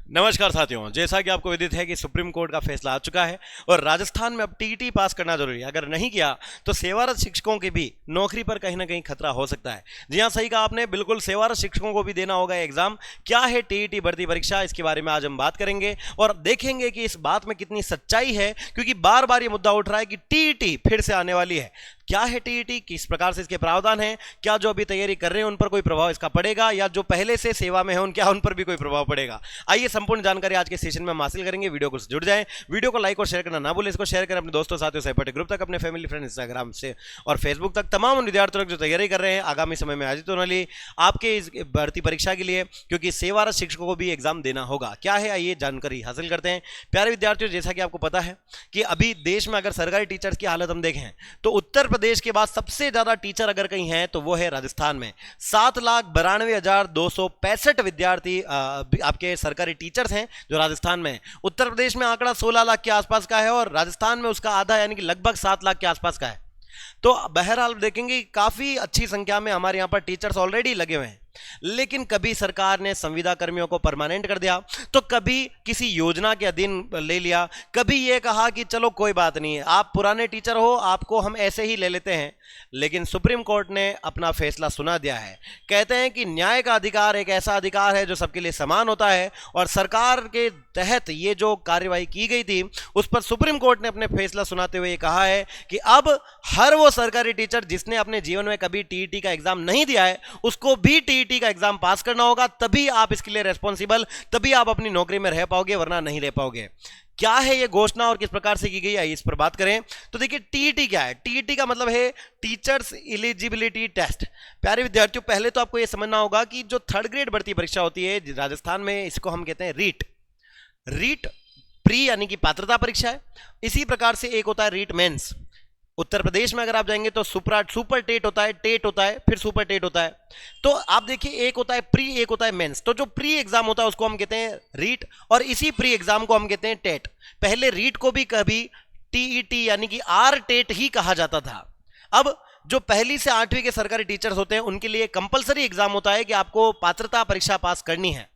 नमस्कार साथियों, जैसा कि आपको विदित है कि सुप्रीम कोर्ट का फैसला आ चुका है और राजस्थान में अब टीईटी पास करना जरूरी है। अगर नहीं किया तो सेवारत शिक्षकों की भी नौकरी पर कहीं ना कहीं खतरा हो सकता है। जी हाँ, सही कहा आपने, बिल्कुल सेवारत शिक्षकों को भी देना होगा एग्जाम। क्या है टीईटी भर्ती परीक्षा, इसके बारे में आज हम बात करेंगे और देखेंगे कि इस बात में कितनी सच्चाई है, क्योंकि बार बार ये मुद्दा उठ रहा है कि टीईटी फिर से आने वाली है। क्या है टीईटी, किस प्रकार से इसके प्रावधान हैं, क्या जो अभी तैयारी कर रहे हैं उन पर कोई प्रभाव इसका पड़ेगा, या जो पहले से सेवा में है उन पर भी कोई प्रभाव पड़ेगा। आइए संपूर्ण जानकारी आज के सेशन में हम हासिल करेंगे। वीडियो को जुड़ जाएं, वीडियो को लाइक और शेयर करना ना भूलें। इसको शेयर करें अपने दोस्तों साथियों सहपाठी ग्रुप तक, अपने फैमिली फ्रेंड इंस्टाग्राम से और फेसबुक तक, तमाम उन विद्यार्थियों जो तैयारी कर रहे हैं आगामी समय में आयोजित होने वाली आपके इस भर्ती परीक्षा के लिए, क्योंकि सेवारत शिक्षकों को भी एग्जाम देना होगा। क्या है, आइए जानकारी हासिल करते हैं। प्यारे विद्यार्थियों, जैसा कि आपको पता है कि अभी देश में अगर सरकारी टीचर्स की हालत हम देखें तो उत्तर प्रदेश के बाद सबसे ज्यादा टीचर अगर कहीं हैं तो वो है राजस्थान में। 7,92,265 विद्यार्थी आपके सरकारी टीचर्स हैं जो राजस्थान में। उत्तर प्रदेश में आंकड़ा 16 लाख के आसपास का है और राजस्थान में उसका आधा यानी कि लगभग 7 लाख के आसपास का है। तो बहरहाल देखेंगे काफी अच्छी संख्या में हमारे यहां पर टीचर्स ऑलरेडी लगे हुए हैं, लेकिन कभी सरकार ने संविदा कर्मियों को परमानेंट कर दिया, तो कभी किसी योजना के अधीन ले लिया, कभी यह कहा कि चलो कोई बात नहीं है, आप पुराने टीचर हो, आपको हम ऐसे ही ले लेते हैं। लेकिन सुप्रीम कोर्ट ने अपना फैसला सुना दिया है। कहते हैं कि न्याय का अधिकार एक ऐसा अधिकार है जो सबके लिए समान होता है, और सरकार के तहत ये जो कार्यवाही की गई थी उस पर सुप्रीम कोर्ट ने अपने फैसला सुनाते हुए कहा है कि अब हर वो सरकारी टीचर जिसने अपने जीवन में कभी टीईटी का एग्जाम नहीं दिया है उसको भी टीईटी का एग्जाम पास करना होगा, तभी आप इसके लिए रेस्पॉन्सिबल, तभी आप अपनी नौकरी में रह पाओगे, वरना नहीं रह पाओगे। क्या है ये घोषणा और किस प्रकार से की गई है, इस पर बात करें तो देखिए टीईटी क्या है। टीईटी का मतलब है टीचर्स एलिजिबिलिटी टेस्ट। प्यारे विद्यार्थियों, पहले तो आपको ये समझना होगा कि जो 3rd ग्रेड भर्ती परीक्षा होती है राजस्थान में, इसको हम कहते हैं रीट। रीट प्री यानी कि पात्रता परीक्षा है। इसी प्रकार से एक होता है रीट मेंस। उत्तर प्रदेश में अगर आप जाएंगे तो सुपर टेट होता है, टेट होता है, फिर सुपर टेट होता है। तो आप देखिए, एक होता है प्री, एक होता है मेंस। तो जो प्री एग्जाम होता है उसको हम कहते हैं रीट, और इसी प्री एग्जाम को हम कहते हैं टेट। पहले रीट को भी कभी टीईटी यानी कि आर टेट ही कहा जाता था। अब जो पहली से 8वीं के सरकारी टीचर्स होते हैं उनके लिए कंपलसरी एग्जाम होता है कि आपको पात्रता परीक्षा पास करनी है।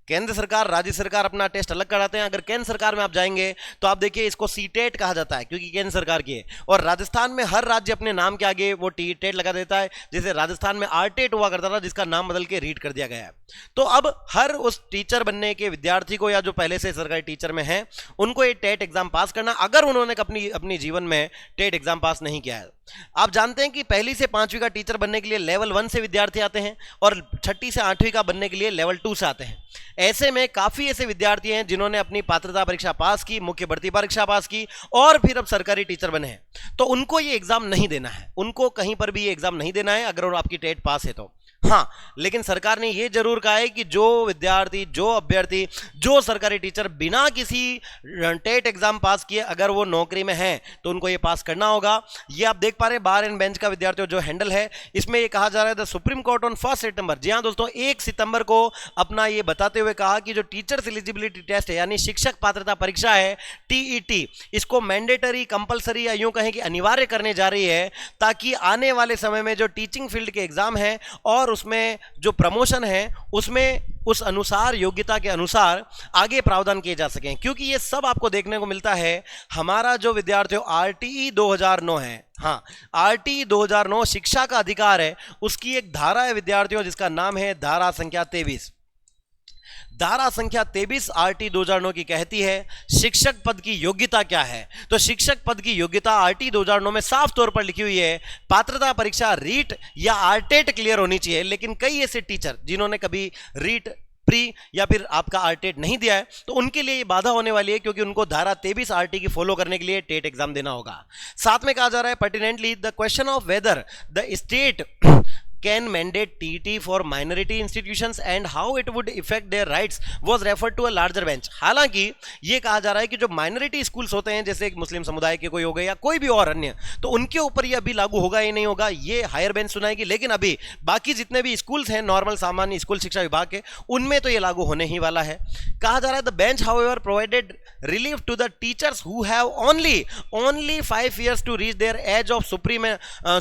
केंद्र सरकार, राज्य सरकार अपना टेस्ट अलग कराते हैं। अगर केंद्र सरकार में आप जाएंगे तो आप देखिए इसको सीटेट कहा जाता है, क्योंकि केंद्र सरकार की है, और राजस्थान में हर राज्य अपने नाम के आगे वो टेट लगा देता है। जैसे राजस्थान में आरटेट हुआ करता था, जिसका नाम बदल के रीट कर दिया गया है। तो अब हर उस टीचर बनने के विद्यार्थी को, या जो पहले से सरकारी टीचर में है, उनको ये टेट एग्जाम पास करना, अगर उन्होंने अपनी जीवन में टेट एग्जाम पास नहीं किया है। आप जानते हैं कि पहली से 5वीं का टीचर बनने के लिए लेवल 1 से विद्यार्थी आते हैं और 6ठी से 8वीं का बनने के लिए लेवल 2 से आते हैं। ऐसे में काफी ऐसे विद्यार्थी हैं जिन्होंने अपनी पात्रता परीक्षा पास की, मुख्य भर्ती परीक्षा पास की और फिर अब सरकारी टीचर बने हैं। तो उनको ये एग्जाम नहीं देना है, उनको कहीं पर भी ये एग्जाम नहीं देना है अगर आपकी टेट पास है तो। हाँ, लेकिन सरकार ने यह जरूर कहा है कि जो विद्यार्थी, जो अभ्यर्थी, जो सरकारी टीचर बिना किसी टेट एग्जाम पास किए अगर वो नौकरी में है तो उनको ये पास करना होगा। ये आप देख पा रहे हैं बार एंड बेंच का विद्यार्थियों जो हैंडल है, इसमें ये कहा जा रहा है द सुप्रीम कोर्ट ऑन 1 सितंबर। जी हाँ दोस्तों, 1 सितंबर को अपना ये बताते हुए कहा कि जो टीचर्स एलिजिबिलिटी टेस्ट है यानी शिक्षक पात्रता परीक्षा है टीईटी, इसको मैंडेटरी, कंपलसरी या यूं कहें कि अनिवार्य करने जा रही है, ताकि आने वाले समय में जो टीचिंग फील्ड के एग्जाम है और उसमें जो प्रमोशन है उसमें उस अनुसार, योग्यता के अनुसार आगे प्रावधान किए जा सकें। क्योंकि ये सब आपको देखने को मिलता है हमारा जो विद्यार्थियों आरटीई 2009 है, हाँ आरटीई 2009 शिक्षा का अधिकार है, उसकी एक धारा है विद्यार्थियों जिसका नाम है धारा संख्या 23। धारा संख्या 23 आरटी 2009 की कहती है शिक्षक पद की योग्यता क्या है। तो शिक्षक पद की योग्यता आरटी 2009 में साफ तौर पर लिखी हुई है, पात्रता परीक्षा रीट या आरटेट क्लियर होनी चाहिए। लेकिन कई ऐसे टीचर जिन्होंने कभी रीट, प्री या फिर आपका आरटेट नहीं दिया है, तो उनके लिए ये बाधा होने वाली है, क्योंकि उनको धारा 23 आरटी की फॉलो करने के लिए टेट एग्जाम देना होगा। साथ में कहा जा रहा है pertinently the question of whether the state can mandate TET for minority institutions and how it would affect their rights was referred to a larger bench। हालांकि ये कहा जा रहा है कि जो माइनॉरिटी स्कूल्स होते हैं, जैसे मुस्लिम समुदाय के कोई हो गए या कोई भी और अन्य, तो उनके ऊपर ये अभी लागू होगा या नहीं होगा, ये हायर बेंच सुनाएगी। लेकिन अभी बाकी जितने भी स्कूल्स हैं नॉर्मल सामान्य स्कूल शिक्षा विभाग के, उनमें तो ये लागू होने ही वाला है। कहा जा रहा है the bench however provided relief to the teachers who have only 5 years to reach their age of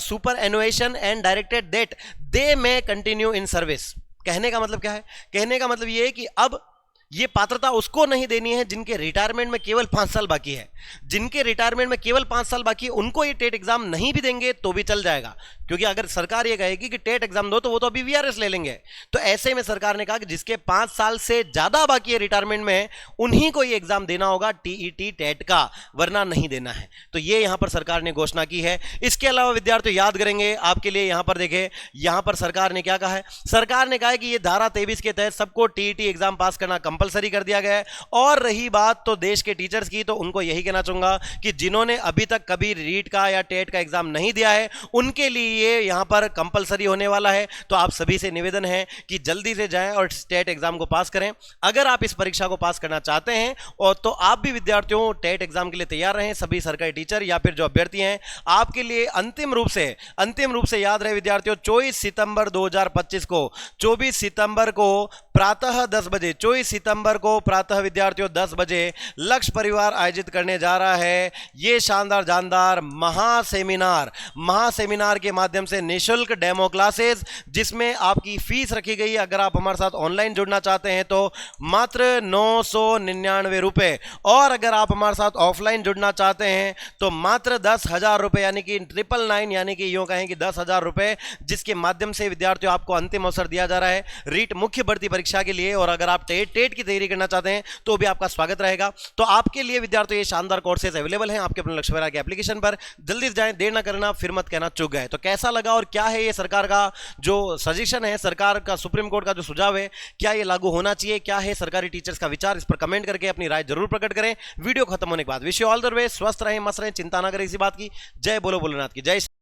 superannuation and directed that they may continue in service। कहने का मतलब क्या है? कहने का मतलब ये है कि अब ये पात्रता उसको नहीं देनी है जिनके रिटायरमेंट में केवल 5 साल बाकी है। जिनके रिटायरमेंट में केवल 5 साल बाकी है उनको ये टेट एग्जाम नहीं भी देंगे तो भी चल जाएगा, क्योंकि अगर सरकार ये कहेगी कि टेट एग्जाम दो तो वो तो अभी वीआरएस ले लेंगे। तो ऐसे में सरकार ने कहा कि जिसके 5 साल से ज्यादा बाकी है रिटायरमेंट में उन्हीं को ये एग्जाम देना होगा टीईटी टेट का, वरना नहीं देना है। तो ये यहां पर सरकार ने घोषणा की है। इसके अलावा विद्यार्थी याद करेंगे आपके लिए, यहां पर देखें, यहां पर सरकार ने क्या कहा है। सरकार ने कहा है कि ये धारा 23 के तहत सबको टीईटी एग्जाम पास करना कंपलसरी कर दिया गया है। और रही बात तो देश के टीचर्स की, तो उनको यही कहना चाहूंगा कि जिन्होंने अभी तक कभी रीट का या टेट का एग्जाम नहीं दिया है उनके लिए यहां पर कंपलसरी होने वाला है। तो आप सभी से निवेदन है कि जल्दी से जाएं और टेट एग्जाम को पास करें। अगर आप इस परीक्षा को पास करना चाहते हैं और तो आप भी विद्यार्थियों टेट एग्जाम के लिए तैयार रहें। सभी सरकारी टीचर या फिर जो अभ्यर्थी हैं आपके लिए अंतिम रूप से याद रहे विद्यार्थियों, 24 सितंबर 2025 को 24 सितंबर को प्रातः 10 बजे 24 सितंबर को प्रातः विद्यार्थियों 10 बजे लक्ष्य परिवार आयोजित करने जा रहा है ये शानदार जानदार महासेमिनार के माध्यम से निःशुल्क डेमो क्लासेस, जिसमें आपकी फीस रखी गई है। अगर आप हमारे साथ ऑनलाइन जुड़ना चाहते हैं तो मात्र 999 रुपए, और अगर आप हमारे साथ ऑफलाइन जुड़ना चाहते हैं तो मात्र 10,000 रुपए, यानी कि 999, यानी कि यूं कहें कि 10,000 रुपए, जिसके माध्यम से विद्यार्थियों आपको अंतिम अवसर दिया जा रहा है रीट मुख्य भर्ती परीक्षा के लिए। और अगर आप टेट की तैयारी करना चाहते हैं तो भी आपका स्वागत रहेगा। तो आपके लिए विद्यार्थियों ये शानदार कोर्सेज अवेलेबल हैं आपके अपने लक्ष्य परिवार के एप्लीकेशन पर। जल्दी से जाएं, देर ना करना, फिर मत कहना चूक गए। तो कैसा लगा और क्या है ये सरकार का जो सजेशन है, सरकार का सुप्रीम कोर्ट का जो सुझाव है, क्या ये लागू होना चाहिए, क्या है सरकारी टीचर्स का विचार, इस पर कमेंट करके अपनी राय जरूर प्रकट करें। वीडियो खत्म होने के बाद wish you all the best, स्वस्थ रहें, मस्त रहें, चिंता ना करें इसी बात की। जय बोलो भोलेनाथ की जय।